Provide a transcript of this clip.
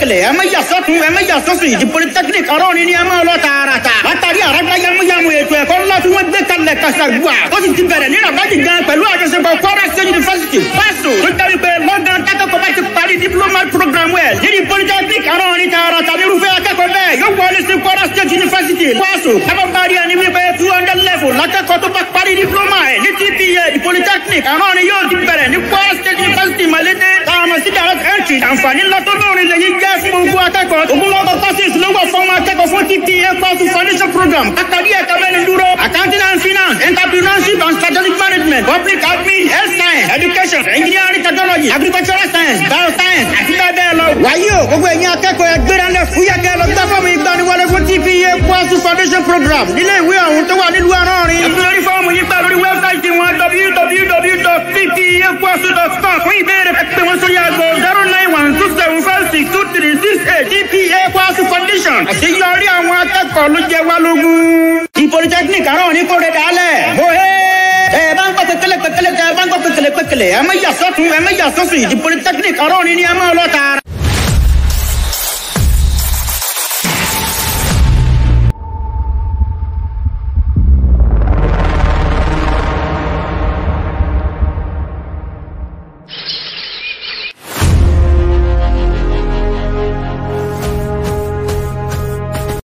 pẹ̀kẹ̀lẹ̀ ẹ má yà sọ́tún ẹ má yà sọ́sì di polytechnic ọ̀rọ̀ ni ẹ má lọ tààràtà látàrí àràgbá yamuyamu ètò ẹ̀kọ́ ńlá tí wọ́n gbé kalẹ̀ kàṣàgbà ó sì ti bẹ̀rẹ̀ ní rabaji gan pẹ̀lú àjọṣepọ̀ Kwara State University paso tó jáwé pé lọ́gán akẹ́kọ̀ọ́ bá ti parí diploma program well níbi polytechnic ọ̀rọ̀ ni tààràtà nírúfẹ́ akẹ́kọ̀ọ́ bẹ́ẹ̀ yóò wọlé sí Kwara State University paso kábàbárí ẹni wípé 200 level lákẹ́kọ̀ọ́ tó bá parí diploma ẹ̀ ní TPA di polytechnic ọ̀rọ̀ ni yóò ti bẹ̀rẹ̀ ní Kwara State University Malete táwọn sí direct entry àǹfààní ńlá tó lórin lè yí jẹ́ fún gbogbo akẹ́kọ̀ọ́ ogunlọ́gọ́ courses ló wà fún akẹ́kọ̀ọ́ fún TPA course foundation program akadí ẹ̀ka mẹ́rin dúró accounting and finance entrepreneurship and strategic management public admin health science education engineering technology agricultural science bioscience àti bẹ́ẹ̀ bẹ́ẹ̀ lọ. wàyí o gbogbo ẹ̀yin akẹ́kọ̀ọ́ ẹgbẹ́rẹ́lẹ̀ fúyẹ́gẹ́ lọ gbá fọ́ọ̀mù ìgbaniwọlé fún TPA course foundation program nílé ìwé ọ̀hún tó wà nílùú Àrọ̀rin. ìgbìlórí fọ́ọ̀mù yìí gbà lórí wẹ́bsáìtì wọn www.tpacourse.com fún ìbéèrè pẹ̀pẹ̀ wọn sórí aago 09127562368 TPA course foundation àṣeyọrí àwọn akẹ́kọ̀ọ́ ló jẹ wá lógún. ti polytechnic Àrọ̀rin ní kò rẹ̀ dálẹ̀. ẹ bá ń gbọ́ pẹ̀kẹ̀lẹ̀ ẹ bá ń gbọ́ pẹ̀kẹ̀lẹ̀ ẹ má yà sọ́tún ẹ má yà sọ́sì di polytechnic Àrọ̀rin ni ẹ má lọ tààrà.